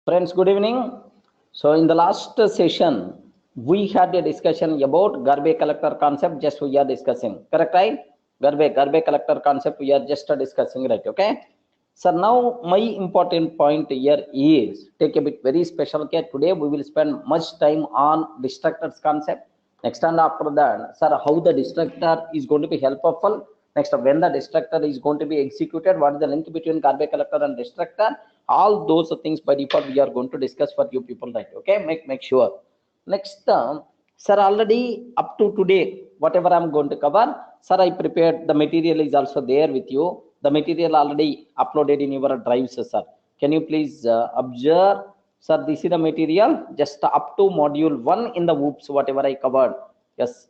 Friends, good evening. So, in the last session, we had a discussion about garbage collector concept. Just we are discussing, correct, right? Garbage collector concept. We are just discussing, right? Okay. So now my important point here is take a bit very special care. Today we will spend much time on distractors concept. Next and after that, sir, how the distractor is going to be helpful. Next, when the distractor is going to be executed, what is the link between garbage collector and distractor? All those things by default we are going to discuss for you people, right? Okay, make sure. Next, sir, already up to today, whatever I'm going to cover, sir, I prepared the material is also there with you. The material already uploaded in your drives, sir. Can you please observe, sir? This is the material just up to module 1 in the whoops, whatever I covered. Yes,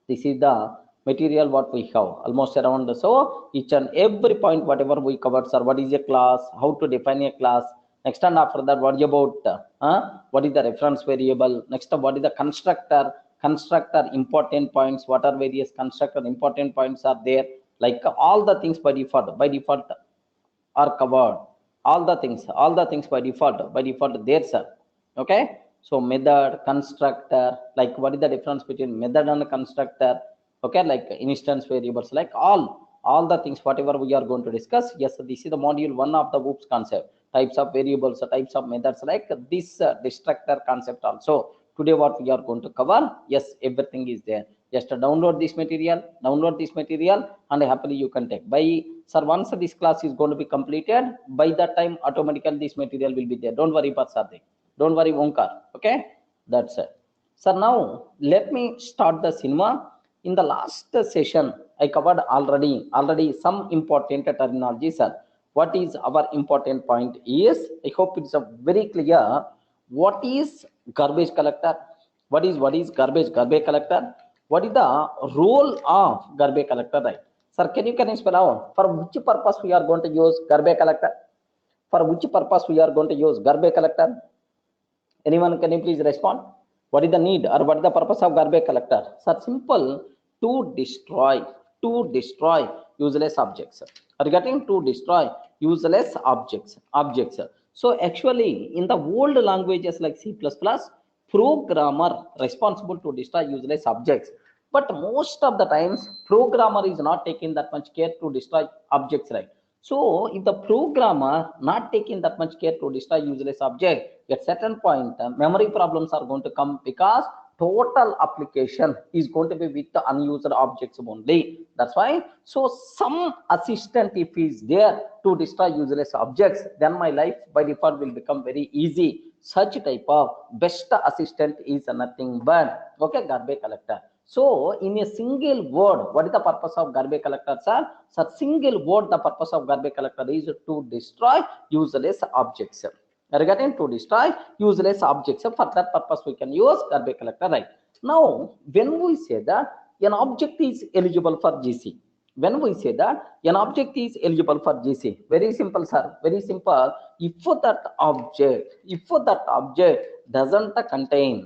this is the material what we have almost around. So each and every point whatever we covered, sir, what is a class, how to define a class. Next and after that, what is about what is the reference variable. Next, what is the constructor important points, what are various constructor important points are there, like all the things by default are covered. All the things by default there, sir. Okay. So method, constructor, like what is the difference between method and constructor. Okay, like instance variables, like all the things whatever we are going to discuss. Yes, this is the module 1 of the whoops concept. Types of variables, types of methods, like this destructor concept also. Today what we are going to cover, yes, everything is there. Just download this material, and happily you can take by, sir. Once this class is going to be completed, by that time automatically this material will be there. Don't worry, Parsadi. Don't worry, Onkar. Okay, that's it. So now let me start the cinema. In the last session I covered already some important terminology, sir. What is our important point is, I hope it's a very clear. What is garbage collector? What is garbage collector? What is the role of garbage collector, right? Sir, can you spell out for which purpose we are going to use garbage collector? For which purpose we are going to use garbage collector? Anyone, can you please respond? What is the need or what is the purpose of garbage collector? Sir, simple, to destroy, to destroy useless objects. Are you getting? To destroy useless objects. So actually, in the old languages like C++, programmer responsible to destroy useless objects. But most of the times, programmer is not taking that much care to destroy objects, right? So if the programmer not taking that much care to destroy useless object, at certain point memory problems are going to come, because total application is going to be with the unused objects only. That's why. So some assistant if is there to destroy useless objects, then my life by default will become very easy. Such type of best assistant is nothing but, okay, garbage collector. So, in a single word, what is the purpose of garbage collector, sir? So, single word, the purpose of garbage collector is to destroy useless objects. Regarding to destroy useless objects, for that purpose we can use garbage collector, right? Now, when we say that an object is eligible for GC, when we say that an object is eligible for GC, very simple, sir, very simple. If that object doesn't contain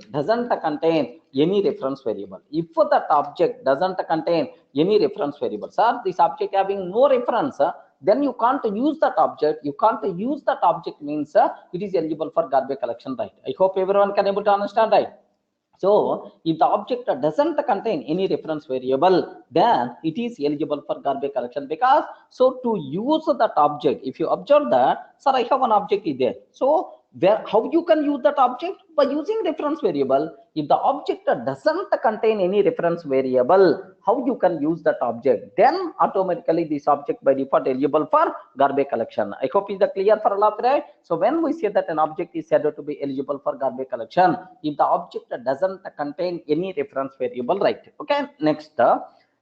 any reference variable, if that object doesn't contain any reference variable, sir, this object having no reference, then you can't use that object. You can't use that object means it is eligible for garbage collection, right? I hope everyone can able to understand, right? So if the object doesn't contain any reference variable, then it is eligible for garbage collection. Because so to use that object, if you observe that, sir, I have an object is there. So where, how you can use that object? By using reference variable. If the object doesn't contain any reference variable, how you can use that object? Then automatically this object by default eligible for garbage collection. I hope is clear for all of that. So when we say that an object is said to be eligible for garbage collection, if the object doesn't contain any reference variable, right? Okay. Next,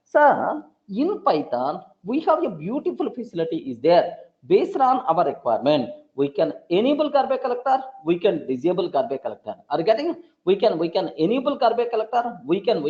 sir, in Python we have a beautiful facility is there. Based on our requirement, we can enable garbage collector, we can disable garbage collector. Are you getting? We can enable garbage collector, we can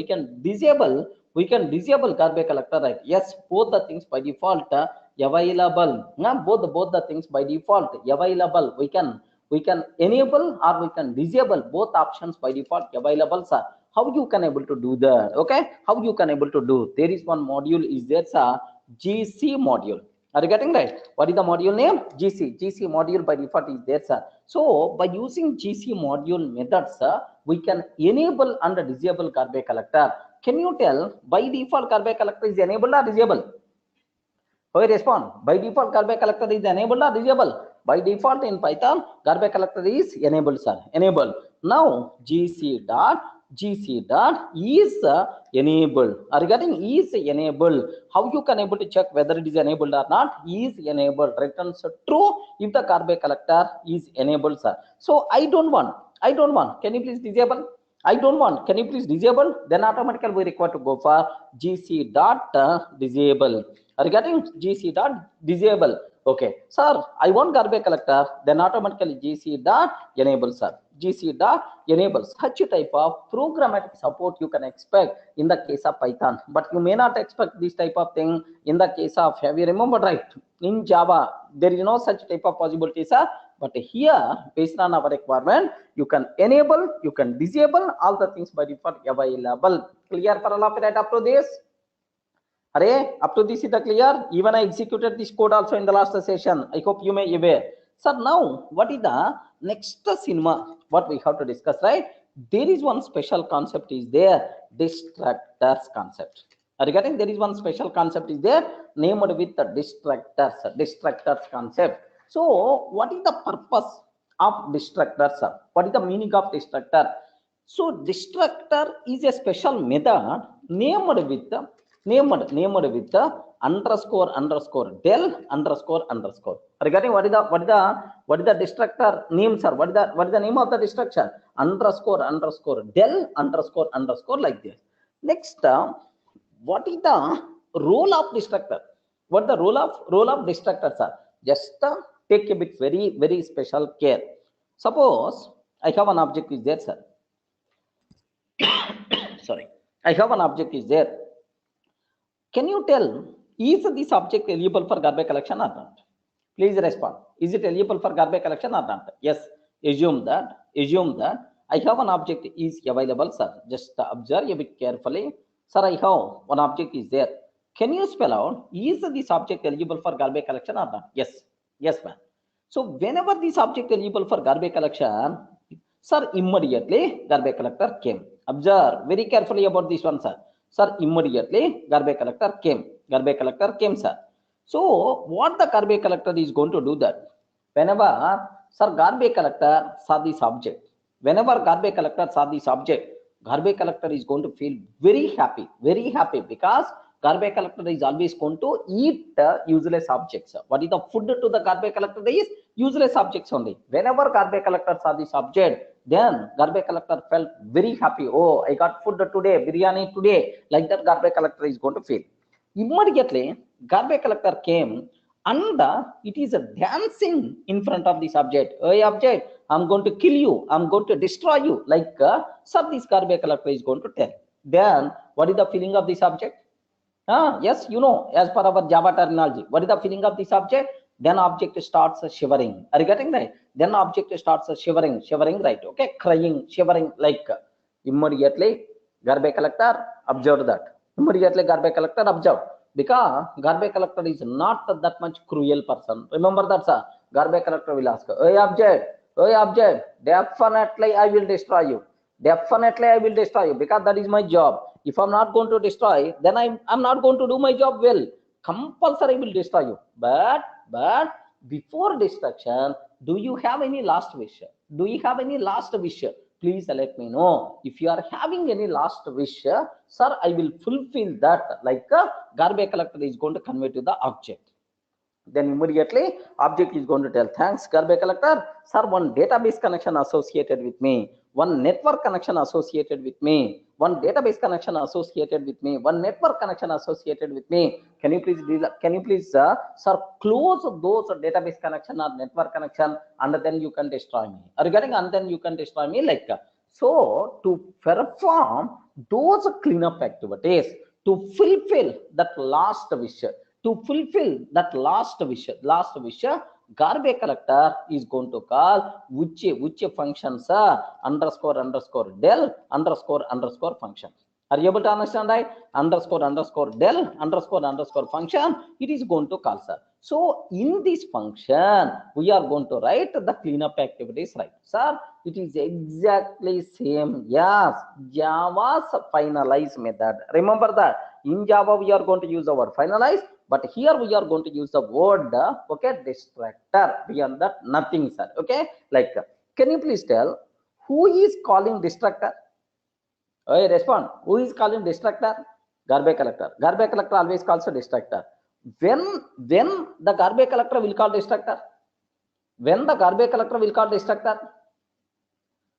disable garbage collector, right? Yes, both the things by default available. Both the things by default available. We can enable or we can disable, both options by default available, sir. How you can able to do that? Okay, how you can able to do? There is one module is there, sir, GC module. Are you getting right? What is the module name? GC. GC module by default is there, sir. So by using GC module methods, sir, we can enable and disable garbage collector. Can you tell by default garbage collector is enabled or disabled? How you respond? By default garbage collector is enabled or disabled? By default in Python, garbage collector is enabled, sir. Enabled. Now GC dot is enabled. Are you getting? Is enabled. How you can able to check whether it is enabled or not? Is enabled returns true if the garbage collector is enabled, sir. So I don't want. Can you please disable? I don't want. Can you please disable? Then automatically we require to go for GC dot disable. Are you getting? GC dot disable. Okay, sir, I want garbage collector. Then automatically GC dot enable, sir. GC dot enable. Such a type of programmatic support you can expect in the case of Python, but you may not expect this type of thing in the case of, have you remembered, right? In Java, there is no such type of possibility, sir. But here, based on our requirement, you can enable, you can disable, all the things by default available. Clear for all of it right up to this? Array, up to this is the clear. Even I executed this code also in the last session. I hope you may be aware. So now, what is the next cinema? What we have to discuss, right? There is one special concept is there, distractors concept. Are you getting? There is one special concept is there, named with the distractors concept. So, what is the purpose of distractor, sir? What is the meaning of distractor? So, distractor is a special method named with the underscore del underscore. Regarding what is the distractor name, sir? What is the name of the distractor? Underscore del underscore like this. Next, what is the role of distractor? What is the role of distractor, sir? Just take a bit very special care. Suppose I have an object is there, sir. Sorry, I have an object is there. Can you tell, is this object eligible for garbage collection or not? Please respond. Is it eligible for garbage collection or not? Yes. Assume that I have an object is available, sir. Just observe a bit carefully. Sir, I have one object is there. Can you spell out, is this object eligible for garbage collection or not? Yes. Yes, ma'am. So whenever this object eligible for garbage collection, sir, immediately garbage collector came. Observe very carefully about this one, sir. Sir, immediately garbage collector came, sir. So what the garbage collector is going to do that? Whenever, sir, garbage collector saw this object, garbage collector is going to feel very happy because garbage collector is always going to eat useless objects. What is the food to the garbage collector is? Useless objects only. Whenever garbage collector saw this object, then garbage collector felt very happy. Oh, I got food today, biryani today. Like that garbage collector is going to feel. Immediately, garbage collector came and it is dancing in front of this object. Hey object, I'm going to kill you. I'm going to destroy you. Like, sir, this garbage collector is going to tell. Then, what is the feeling of this object? Yes, you know, as per our Java terminology, what is the feeling of this object? Then object starts shivering. Are you getting right? Then object starts shivering, right? Okay, crying, shivering, like immediately garbage collector observed that. Immediately garbage collector observed, because garbage collector is not that much cruel person. Remember that, sir. Garbage collector will ask, hey object, definitely I will destroy you. Because that is my job. If I'm not going to destroy, then I'm not going to do my job well. Compulsory will destroy you. But before destruction, do you have any last wish? Please let me know. If you are having any last wish, sir, I will fulfill that. Like a garbage collector is going to convey to the object. Then immediately object is going to tell, thanks garbage collector, sir, one database connection associated with me, one network connection associated with me, one database connection associated with me, one network connection associated with me. Can you please sir, close those database connection or network connection, and then you can destroy me. Are you getting? And then you can destroy me, like so. To perform those cleanup activities, to fulfill that last wish, garbage collector is going to call which functions underscore del underscore function. Are you able to understand, right? Underscore del underscore function, it is going to call, sir. So in this function, we are going to write the cleanup activities, right? Sir, it is exactly same. Yes, Java's finalize method. Remember that in Java we are going to use the word finalize, but here we are going to use the word okay, distractor. Beyond that, nothing, sir. Okay, like can you please tell who is calling distractor? Hey, respond. Who is calling distractor? Garbage collector. Garbage collector always calls a distractor. When the garbage collector will call distractor? When the garbage collector will call distractor?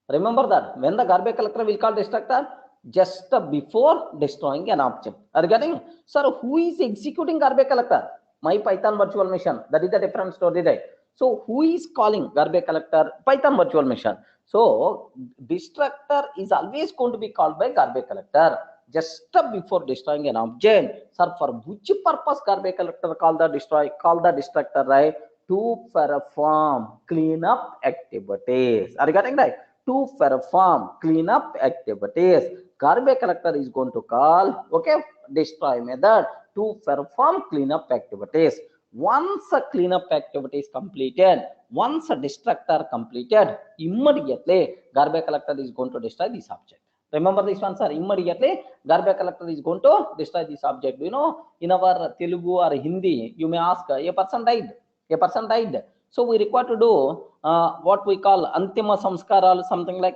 Remember that when the garbage collector will call destructor, just before destroying an object. Are you getting? Sir, who is executing garbage collector? My Python virtual machine. That is a different story, right? So who is calling garbage collector? Python virtual machine. So destructor is always going to be called by garbage collector just before destroying an object. Sir, for which purpose garbage collector call the destructor, right? To perform cleanup activities. Are you getting right? To perform cleanup activities, garbage collector is going to call, okay, destroy method to perform cleanup activities. Once a cleanup activity is completed, once a destructor completed, immediately garbage collector is going to destroy this object. Remember this one, sir. Immediately garbage collector is going to destroy this object. You know, in our Telugu or Hindi, you may ask, a person died. A person died. So we require to do what we call antima samskara, something like,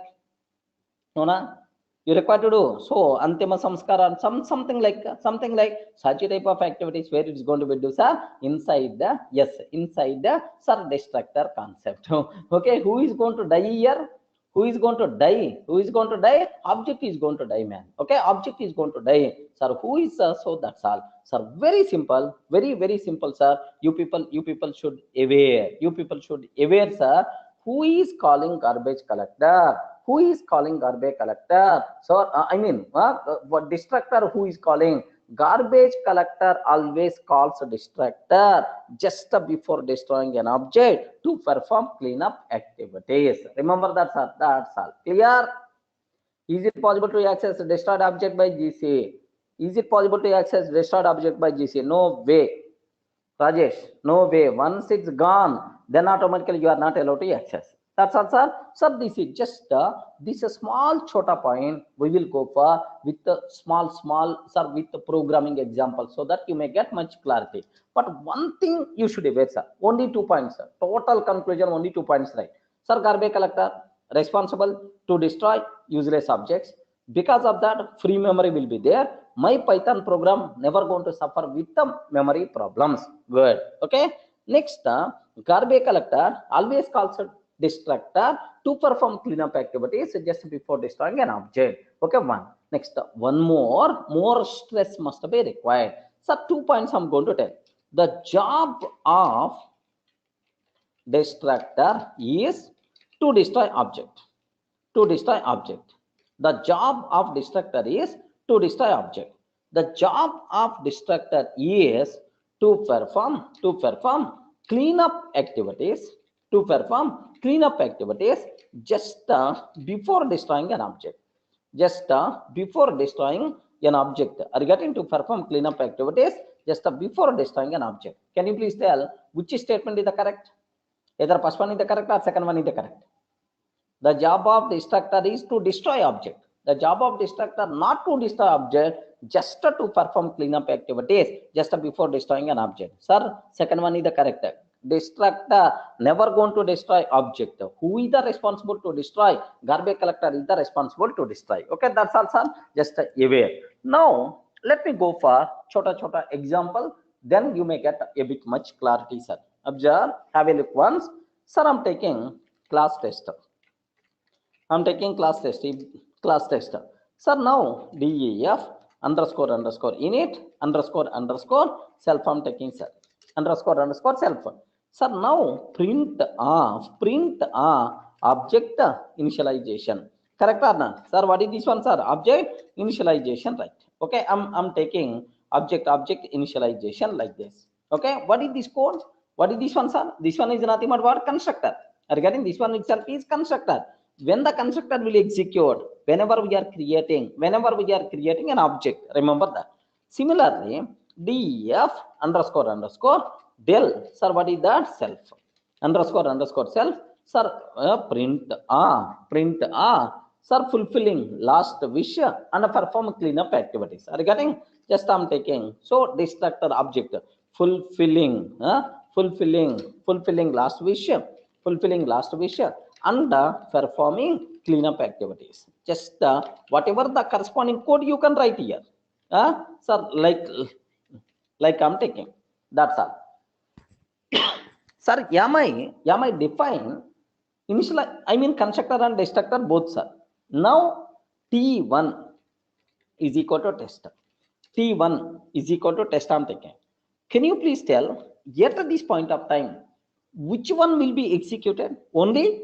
no, na? You require to do so antima samskara, something like such a type of activities where it is going to be do, sir, inside the inside the sir destructor concept. Okay, who is going to die here? Who is going to die? Who is going to die? Object is going to die, man. Okay, object is going to die, sir. Who is so that's all, sir. Very simple, very simple, sir. You people should aware. You people should aware, sir. Who is calling garbage collector? Who is calling garbage collector? So I mean, what destructor? Who is calling? Garbage collector always calls a distractor just before destroying an object to perform cleanup activities. Remember that, sir. That's all. Clear? Is it possible to access destroyed object by GC? Is it possible to access destroyed object by GC? No way. Rajesh, no way. Once it's gone, then automatically you are not allowed to access. That's all, sir. Sir, this is just this is a small chota point we will go for with the small, sir, with the programming example so that you may get much clarity. But one thing you should aware, sir. Only 2 points, sir. Total conclusion, only 2 points, right? Sir, garbage collector responsible to destroy useless objects. Because of that, free memory will be there. My Python program never going to suffer with the memory problems. Good. Okay. Next, garbage collector always calls a destructor to perform cleanup activities just before destroying an object. Okay, one. Next, one more stress must be required. So 2 points I'm going to tell. The job of destructor is to destroy object. To destroy object. The job of destructor is to destroy object. The job of destructor is to perform cleanup activities. To perform cleanup activities just before destroying an object. Just before destroying an object. Are you getting to perform cleanup activities just before destroying an object? Can you please tell which statement is the correct? Either first one is the correct or second one is the correct. The job of destructor is to destroy object. The job of destructor not to destroy object, just to perform cleanup activities just before destroying an object. Sir, second one is the correct. Destructor never going to destroy object. Who is the responsible to destroy? Garbage collector is the responsible to destroy. Okay, that's all, sir. Just aware. Now, let me go for chota example. Then you may get a bit much clarity, sir. Observe, have a look once. Sir, I'm taking class test. I'm taking class test. Sir, now def underscore init underscore self. I'm taking, sir, underscore self. Sir, now print object initialization. Correct or not? Sir, what is this one, sir? Object initialization, right? Okay, I'm taking object initialization like this. Okay, what is this code? What is this one, sir? This one is nothing but what? Constructor. Regarding this one itself is constructor. When the constructor will execute, whenever we are creating an object, remember that. Similarly, def underscore del. Sir, what is that? Self. Underscore underscore self. Sir, print sir, fulfilling last wish and perform cleanup activities. Are you getting? Just I'm taking. So destructor object fulfilling last wish, and performing cleanup activities. Just whatever the corresponding code you can write here. Sir, like I'm taking. That's all. Sir, am I define initial, I mean constructor and destructor both, sir. Now T1 is equal to test. T1 is equal to test I'm taking. Can you please tell yet at this point of time which one will be executed? Only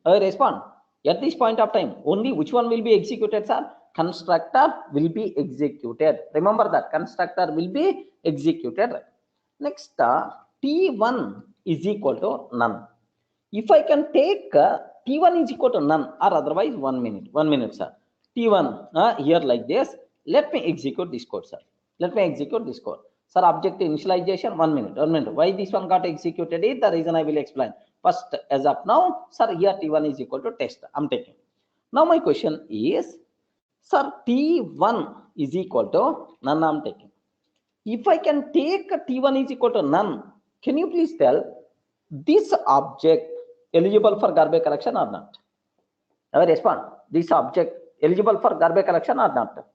respond. At this point of time, only which one will be executed, sir? Constructor will be executed. Remember that constructor will be executed. Next, T1 is equal to none. If I can take T1 is equal to none or otherwise 1 minute. 1 minute, sir. T1 here like this. Let me execute this code, sir. Let me execute this code. Sir, object initialization 1 minute. 1 minute. Why this one got executed is the reason I will explain. First, as of now, sir, here T1 is equal to test. I'm taking. Now my question is, sir, T1 is equal to none. I'm taking. If I can take T1 is equal to none, can you please tell this object eligible for garbage collection or not? I will respond. This object eligible for garbage collection or not?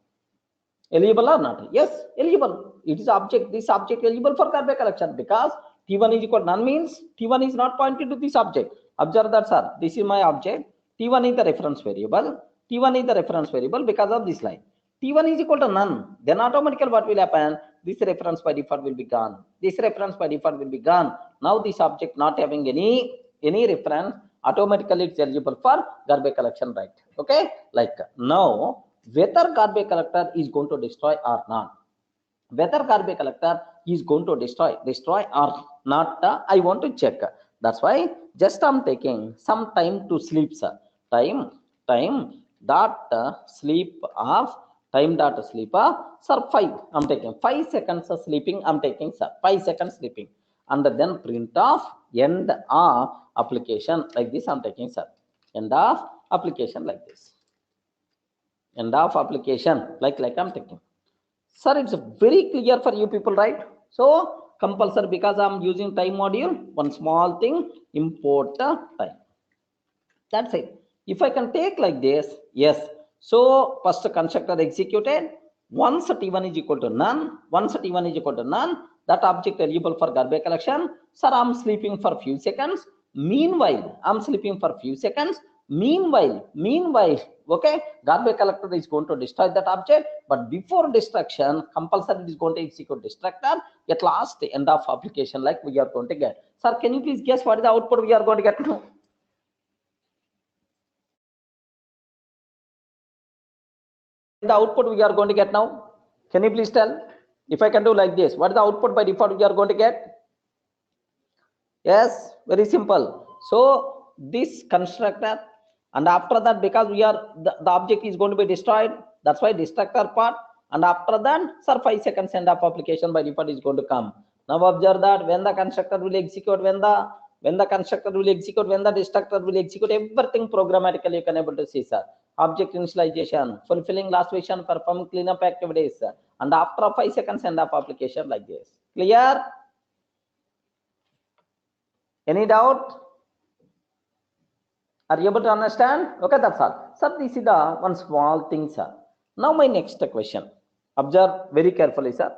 Eligible or not? Yes, eligible. It is object. This object eligible for garbage collection because T1 is equal to none means T1 is not pointed to this object. Observe that, sir. This is my object. T1 is the reference variable. T1 is the reference variable because of this line. T1 is equal to none. Then automatically what will happen? This reference by default will be gone. This reference by default will be gone. Now this object not having any reference, automatically it's eligible for garbage collection, right? Okay. Like now, whether garbage collector is going to destroy or not. Whether garbage collector is going to destroy or not, I want to check. That's why just I'm taking some time to sleep, sir. Time dot sleep of time dot sleep sir, 5. I'm taking 5 seconds of sleeping. I'm taking, sir, 5 seconds sleeping, and then print of end of application like this. I'm taking, sir, end of application like this. End of application like I'm taking. Sir, it's very clear for you people, right? So compulsory because I'm using time module. One small thing, import time. That's it. If I can take like this, yes. So first constructor executed. Once T1 is equal to none, that object eligible for garbage collection. Sir, I'm sleeping for few seconds. Meanwhile, I'm sleeping for few seconds. Meanwhile, okay, garbage collector is going to destroy that object, but before destruction, compulsory is going to execute destructor. At last, the end of application like we are going to get. Sir, can you please guess what is the output we are going to get now? The output we are going to get now? Can you please tell? If I can do like this, what is the output by default we are going to get? Yes, very simple. So this constructor, and after that, because we are the object is going to be destroyed, that's why destructor part, and after that, sir, 5 seconds end of application by default is going to come. Now observe that when the constructor will execute, when the constructor will execute, when the destructor will execute, everything programmatically you can able to see, sir. Object initialization, fulfilling last wish, performing cleanup activities, and after 5 seconds end of application like this. Clear? Any doubt? Are you able to understand? Okay, that's all. Sir, this is the one small thing, sir. Now my next question. Observe very carefully, sir.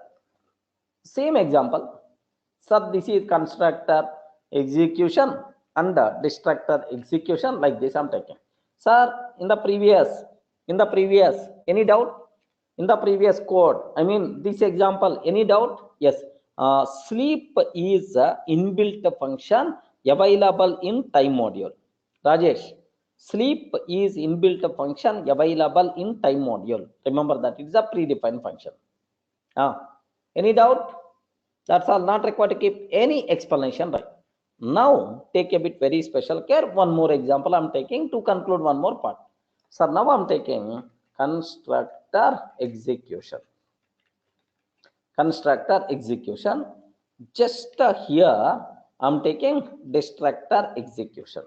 Same example. Sir, this is constructor execution and the destructor execution like this I'm taking. Sir, in the previous, any doubt? In the previous code, I mean this example, any doubt? Yes. Sleep is inbuilt function available in time module. Rajesh, sleep is inbuilt function available in time module. Remember that it is a predefined function. Any doubt? That's all, not required to keep any explanation, right? Now take a bit very special care. One more example I'm taking to conclude one more part. So now I'm taking constructor execution. Constructor execution. Just here I'm taking destructor execution.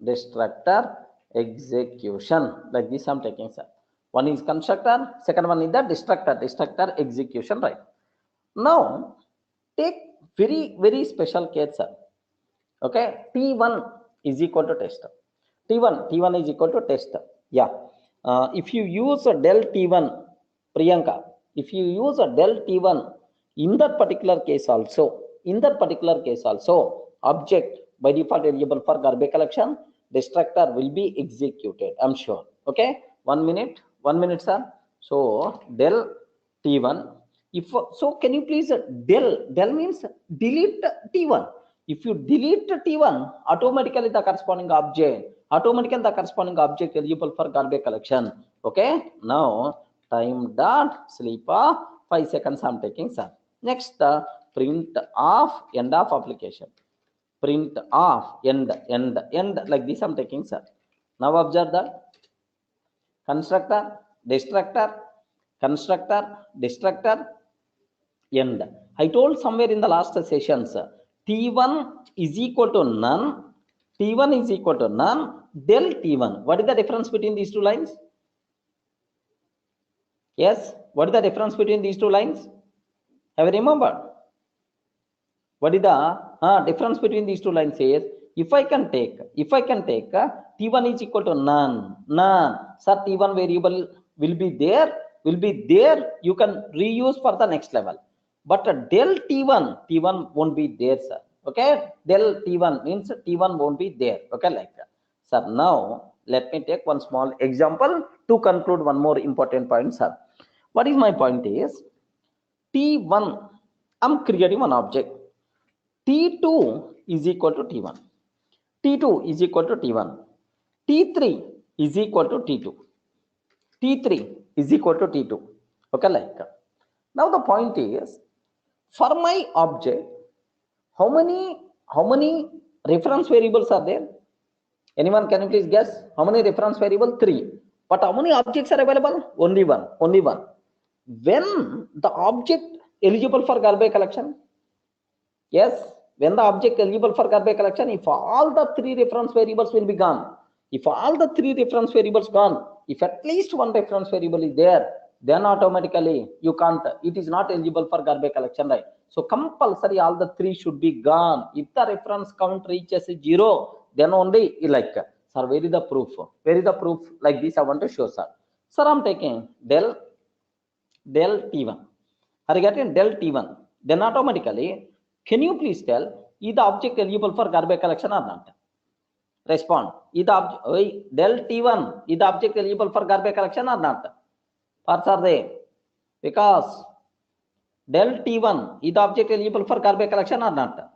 Destructor execution, like this I'm taking, sir. One is constructor, second one is the destructor execution, right? Now take very special case, sir. Okay, T1 is equal to test. T1 is equal to test. Yeah. If you use a del T1, Priyanka, if you use a del T1 in that particular case also, object by default eligible for garbage collection, destructor will be executed, I'm sure. Okay, 1 minute, sir. So del T1, if so, can you please del means delete T1. If you delete T1, automatically the corresponding object eligible for garbage collection. Okay, now time dot sleep 5 seconds I'm taking, sir. Next, print of end of application. Print of end like this I'm taking, sir. Now observe that constructor, destructor, end. I told somewhere in the last sessions, T1 is equal to none, T1 is equal to none, del T1. What is the difference between these two lines? Yes, what is the difference between these two lines? Have you remembered? What is the difference between these two lines? Is if I can take T1 is equal to none, sir, T1 variable will be there, you can reuse for the next level. But del T1 won't be there, sir. Okay, del T1 means T1 won't be there. Okay, like that. Sir, now let me take one small example to conclude one more important point, sir. What is my point is, T1, I'm creating one object. T2 is equal to T1. T2 is equal to T1. T3 is equal to T2. T3 is equal to T2. Okay, like that. Now the point is, for my object, how many reference variables are there? Anyone can you please guess? How many reference variables? 3. But how many objects are available? Only one. When the object eligible for garbage collection? Yes, when the object eligible for garbage collection, if all the 3 reference variables will be gone, if at least one reference variable is there, then automatically you can't, it is not eligible for garbage collection, right? So compulsory all the 3 should be gone. If the reference count reaches 0, then only like, sir, where is the proof? Like this I want to show, sir. Sir, I'm taking del T1. Are you getting del T1? Then automatically, can you please tell, is the object eligible for garbage collection or not? Respond. Is the del T1, is the object eligible for garbage collection or not? Parts are there. Because del T1, is the object eligible for garbage collection or not?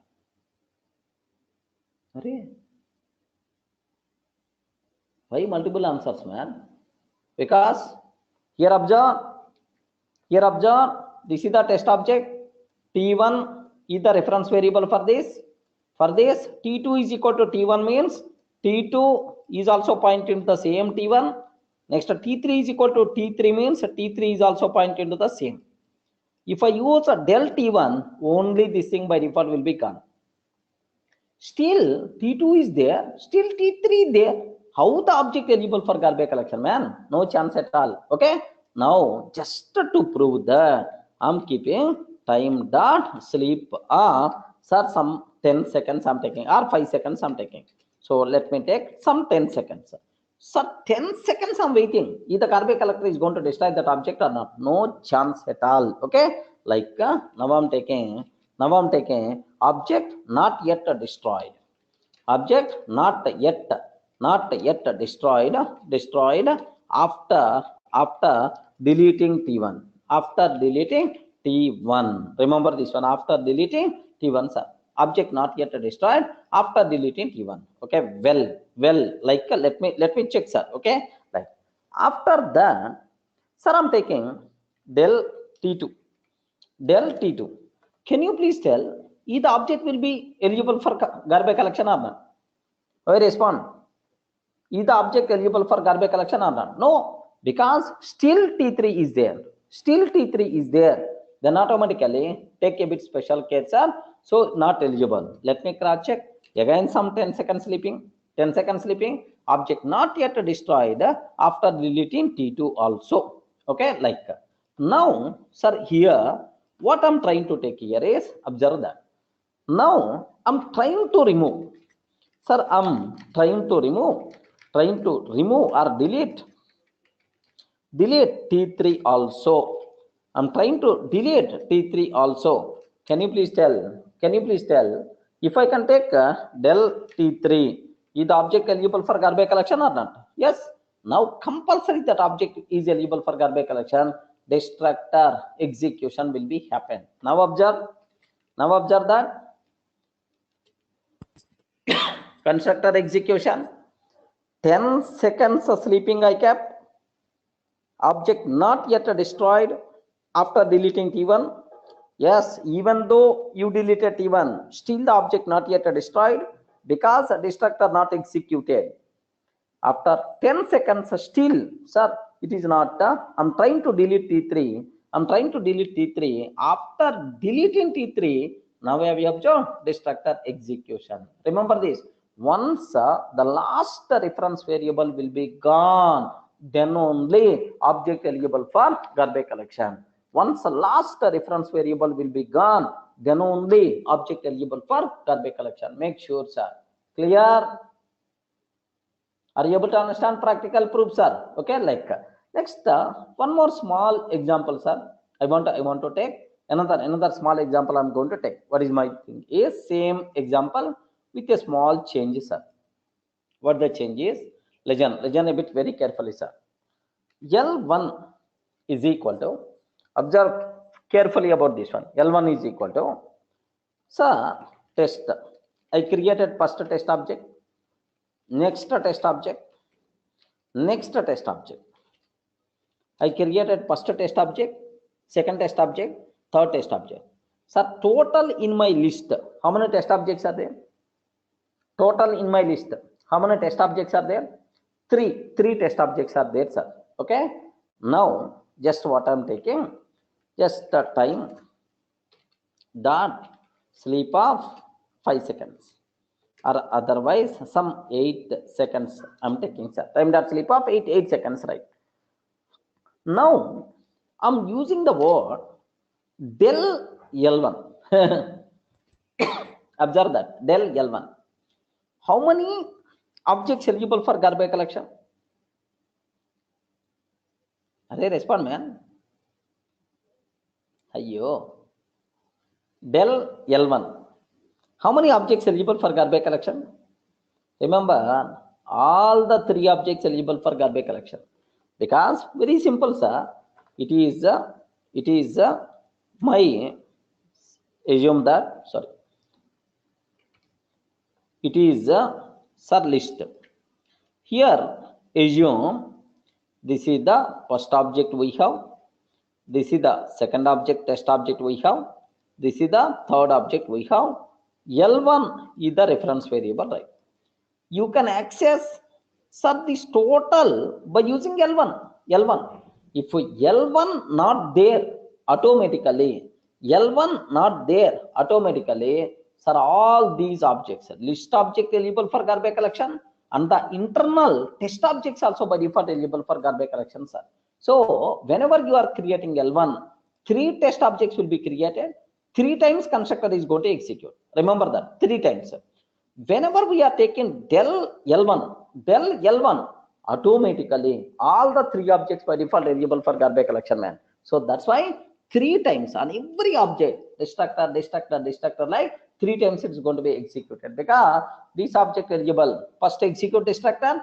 Why multiple answers, man? Because here observe, this is the test object. T1 is the reference variable for this. T2 is equal to T1 means T2 is also pointing to the same T1. Next, T3 is equal to T3 means T3 is also pointing to the same. If I use a del T1, only this thing by default will be gone. Still T2 is there, still T3 is there. How the object eligible for garbage collection, man? No chance at all. Okay. Now, just to prove that, I'm keeping time dot sleep sir, some 10 seconds I'm taking, or 5 seconds I'm taking. So let me take some 10 seconds. Sir, 10 seconds I'm waiting. Either garbage collector is going to destroy that object or not. No chance at all. Okay. Like now I'm taking object not yet destroyed. Object not yet destroyed after deleting T1. Remember this one, after deleting T1, sir. Object not yet destroyed after deleting T1. Okay, well, like let me check, sir. Okay, like after that, sir, I'm taking del T2. Can you please tell, if the object will be eligible for garbage collection or not? I respond. Is the object eligible for garbage collection or not? No, because still T3 is there. then automatically take a bit special care, sir. So not eligible. Let me cross check again. Some 10 seconds sleeping, 10 seconds sleeping, object not yet destroyed after deleting T2 also. Okay, like now, sir, here what I'm trying to take here is, observe that. Now I'm trying to remove, sir, I'm trying to remove or delete T3 also. I'm trying to delete T3 also. Can you please tell? Can you please tell if I can take del T3, is the object eligible for garbage collection or not? Yes. Now compulsory that object is eligible for garbage collection. Destructor execution will be happen. Now observe. Now observe that constructor execution. 10 seconds of sleeping I kept. Object not yet destroyed after deleting T1. Yes, even though you deleted T1, still the object not yet destroyed because destructor not executed. After 10 seconds, still, sir, it is not. I'm trying to delete T3. I'm trying to delete T3. After deleting T3, now we have observed destructor execution. Remember this. Once the last reference variable will be gone, then only object eligible for garbage collection. Once the last reference variable will be gone, then only object eligible for garbage collection. Make sure, sir. Clear? Are you able to understand practical proof, sir? Okay, like next one more small example, sir. I want to take another small example. I'm going to take. What is my thing? Is same example with a small change, sir. What the change is? Listen a bit very carefully, sir. L1 is equal to, observe carefully about this one. L1 is equal to, sir, test. I created first test object, next test object, next test object. I created first test object, second test object, third test object. Sir, total in my list, how many test objects are there? Total in my list, how many test objects are there? Three test objects are there, sir. Okay. Now, just what I'm taking, just the time dot sleep of 5 seconds, or otherwise some 8 seconds I'm taking, sir. Time dot sleep of 8 seconds, right? Now I'm using the word del L1. Observe that del L1. How many objects eligible for garbage collection? Respond, man. Ayyo. Del L1. How many objects eligible for garbage collection? Remember, all the 3 objects eligible for garbage collection. Because very simple, sir. It is my assume that, sorry. It is a sub list. Here, assume this is the first object we have. This is the second object, test object we have. This is the third object we have. L1 is the reference variable, right? You can access, sir, this total by using L1. If L1 not there automatically, L1 not there automatically, sir, all these objects, list object eligible for garbage collection, and the internal test objects also by default eligible for garbage collection, sir. So whenever you are creating L1, 3 test objects will be created. 3 times constructor is going to execute. Remember that 3 times. Whenever we are taking del L1, automatically all the 3 objects by default eligible for garbage collection, man. So that's why 3 times on every object, destructor, like 3 times it's going to be executed, because this object eligible, first execute destructor,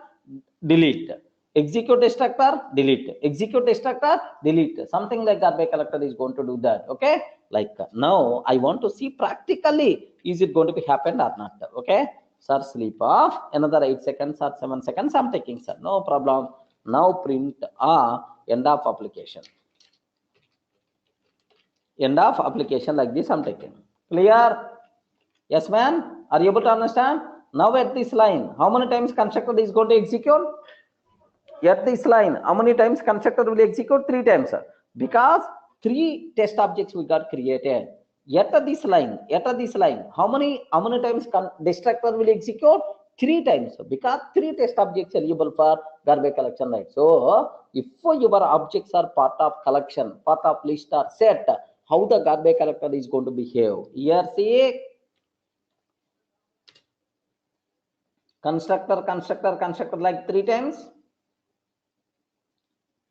delete, execute destructor, delete, execute destructor, delete, something like garbage collector is going to do that. Okay, like now I want to see practically, is it going to be happened or not? Okay, sir, sleep off another 8 seconds or 7 seconds I'm taking, sir, no problem. Now print end of application. End of application like this I'm taking. Clear? Yes, man. Are you able to understand? Now at this line, how many times constructor is going to execute? At this line, how many times constructor will execute? 3 times, sir. Because 3 test objects we got created. At this line, how many times destructor will execute? 3 times, because 3 test objects eligible for garbage collection, right? So if your objects are part of collection, part of list or set, how the garbage collector is going to behave? Here see, constructor like 3 times,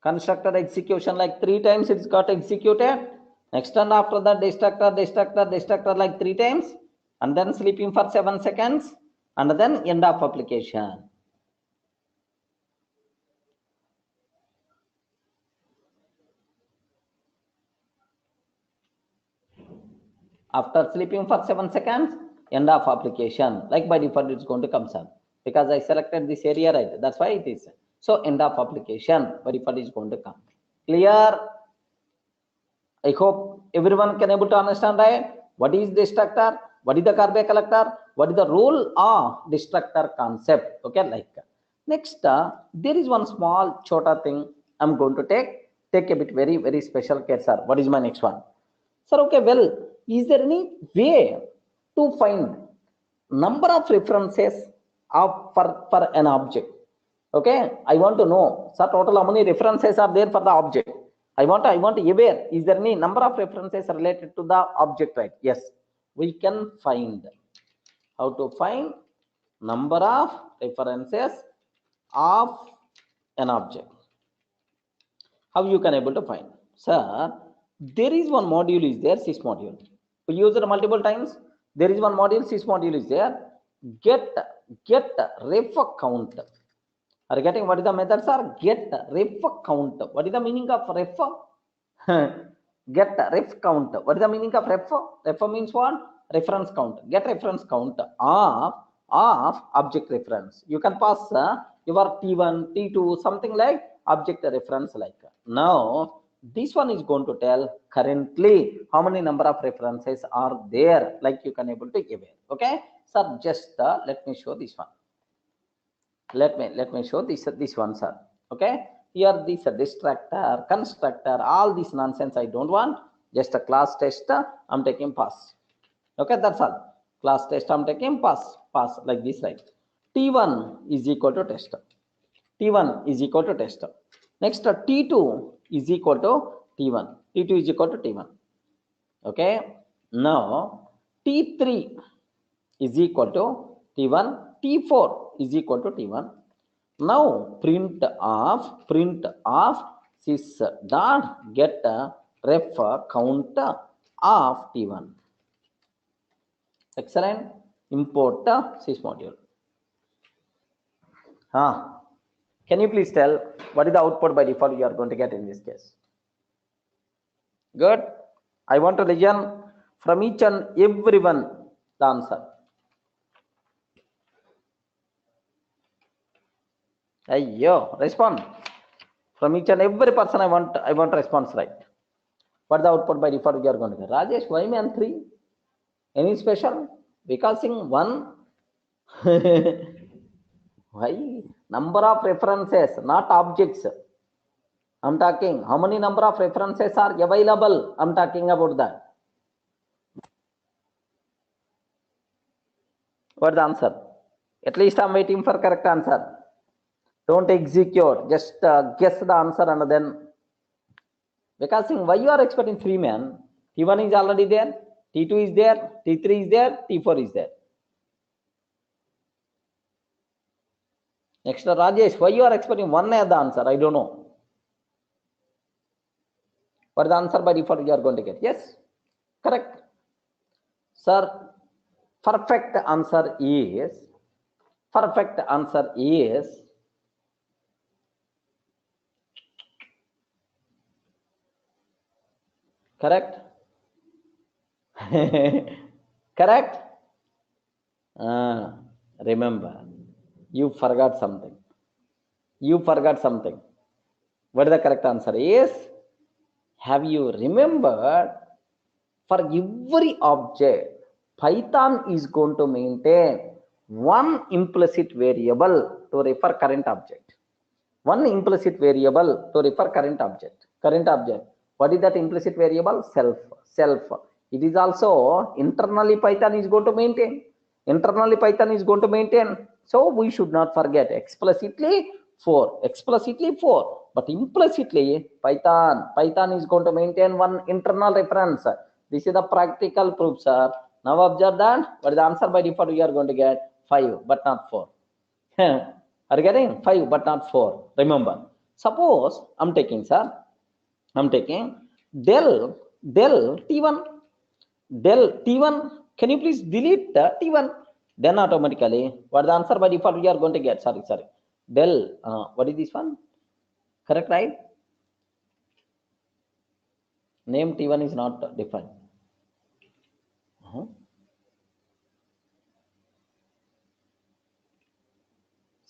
constructor execution like 3 times, it's got executed. Next, and after that, destructor like 3 times, and then sleeping for 7 seconds, and then end of application. After sleeping for 7 seconds, end of application. Like by default, it's going to come some, because I selected this area, right? That's why it is. So end of application by default is going to come. Clear? I hope everyone can able to understand, right? What is destructor? What is the garbage collector? What is the role of destructor concept? Okay, like next, there is one small chota thing I'm going to take a bit very special care, sir. What is my next one, sir? Okay, well, is there any way to find number of references of for an object? Okay, I want to know, sir, total how many references are there for the object? I want to aware, is there any number of references related to the object, right? Yes, we can find. How to find number of references of an object? How you can able to find? Sir, there is one module is there, sys module. We use it multiple times. There is one module, sys module is there. Get ref count. Are you getting what is the method, sir? Get ref count. What is the meaning of ref? Get ref count. What is the meaning of ref? Ref means what? Reference count. Get reference count of object reference. You can pass your T1, T2, something like object reference like. Now, this one is going to tell currently how many number of references are there, like you can able to give it. Okay, sir, just let me show this one. Let me show this one, sir. Okay, here this destructor, constructor, all this nonsense I don't want. Just a class test, I'm taking pass. Okay, that's all. Class test, I'm taking pass like this, right? T1 is equal to tester. T1 is equal to tester. Next, T2 is equal to T1. T2 is equal to T1. Okay, now T3 is equal to T1. T4 is equal to T1. Now print of sys dot get ref count of T1. Excellent. Import sys module. Can you please tell what is the output by default you are going to get in this case? Good. I want to listen from each and everyone the answer. Ayyo, respond. From each and every person I want response, right? What the output by default you are going to get? Rajesh, why man 3? Any special? Because in 1 why? Number of references, not objects. I'm talking how many number of references are available. I'm talking about that. What's the answer? At least I'm waiting for correct answer. Don't execute. Just guess the answer and then. Because why you are expecting 3 man? T1 is already there. T2 is there. T3 is there. T4 is there. Next, Rajesh, why you are expecting 1 as the answer? I don't know. What is the answer by default you are going to get? Yes, correct. Sir, perfect answer is correct. Correct. Remember, you forgot something. What is the correct answer is? Have you remembered, for every object, Python is going to maintain one implicit variable to refer current object. One implicit variable to refer current object. What is that implicit variable? Self. Self. It is also internally Python is going to maintain. Internally Python is going to maintain. So we should not forget explicitly 4. Explicitly 4. But implicitly Python is going to maintain one internal reference. This is the practical proof, sir. Now observe that. What is the answer? By default we are going to get 5 but not 4. Are you getting 5 but not 4? Remember. Suppose I'm taking, sir. I'm taking del T1. Del T1. Can you please delete the T1? Then automatically, what the answer by default we are going to get? Sorry. Del, what is this one? Correct, right? Name T1 is not defined.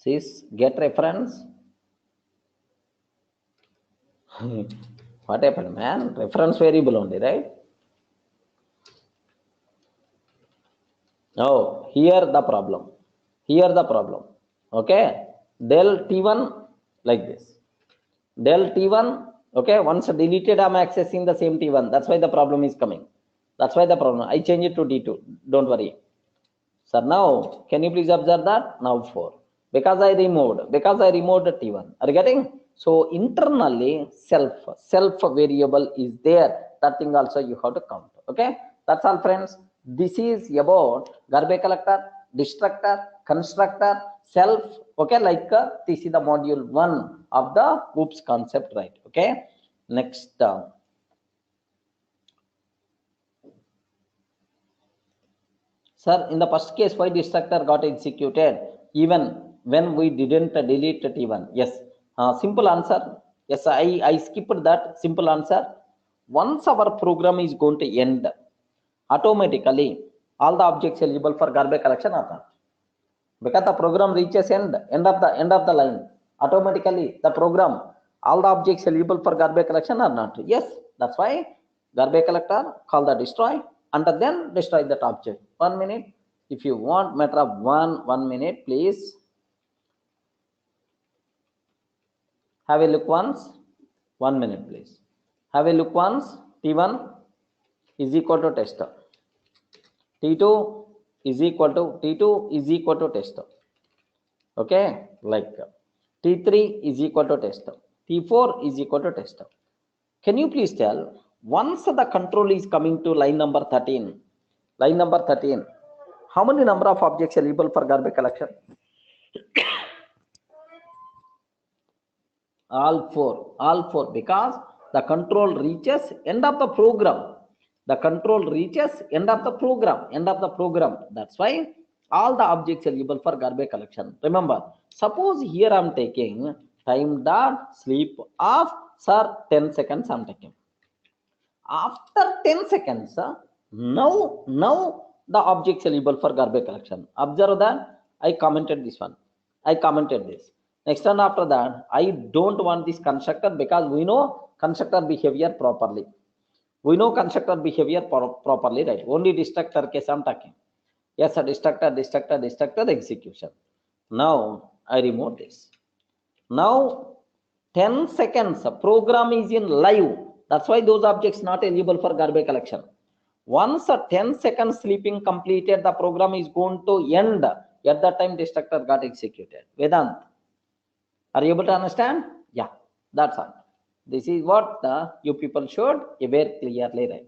Sys get reference. What happened, man? Reference variable only, right? Oh, here the problem. Okay. Del T1 like this. Del T1. Okay. Once deleted, I'm accessing the same T1. That's why the problem is coming. I change it to D2. Don't worry. So now, can you please observe that? Now 4. Because I removed T1. Are you getting? So internally, self variable is there. That thing also you have to count. Okay. That's all, friends. This is about garbage collector, destructor, constructor, self. Okay. Like this is the module 1 of the OOPS concept, right? Okay. Next. Sir, in the first case, why destructor got executed even when we didn't delete T1? Yes, simple answer. Yes, I skipped that. Simple answer. Once our program is going to end, automatically all the objects eligible for garbage collection are not. Because the program reaches end of the line, automatically the program, all the objects eligible for garbage collection are not. Yes, that's why garbage collector call the destroy and then destroy that object. 1 minute. If you want, matter of 1 minute, please have a look once. 1 minute, please. Have a look once. T1 is equal to tester. T2 is equal to tester. Okay, like T3 is equal to tester. T4 is equal to tester. Can you please tell, once the control is coming to line number 13, how many number of objects eligible for garbage collection? All four, because the control reaches end of the program. End of the program. That's why all the objects eligible for garbage collection. Remember, suppose here I'm taking time dot sleep of, sir, 10 seconds I'm taking. After 10 seconds, now the objects eligible for garbage collection. Observe that I commented this one. Next one after that, I don't want this constructor because we know constructor behavior properly. Right? Only destructor case I'm talking. Yes, a destructor execution. Now I remove this. Now 10 seconds program is in live. That's why those objects not eligible for garbage collection. Once a 10 seconds sleeping completed, the program is going to end. At that time, destructor got executed. Vedant, are you able to understand? Yeah, that's all. This is what you people should aware clearly, right?